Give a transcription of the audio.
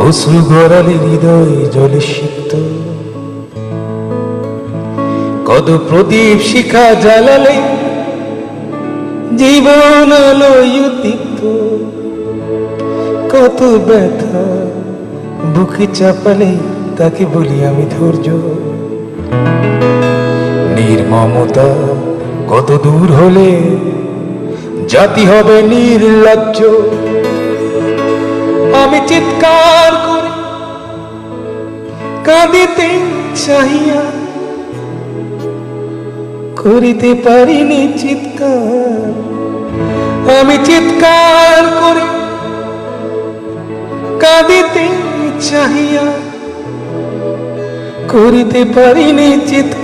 অশ্রু গড়ালে হৃদয় জলে সিক্ত, কত প্রদীপ শিখা জ্বালালে জীবন আলোয় উদ্দীপ্ত, কত ব্যথা বুকে চাপালে তাকে বলি আমি ধৈর্য। নির্মমতা কত দূর হলে জাতি হবে নির্লজ্জ। আমি চিৎকার করে কাঁদিতে চাহিয়া করিতে পারিনি চিৎকার। আমি চিৎকার করে কাঁদিতে চাহিয়া করিতে পারিনি চিৎকার।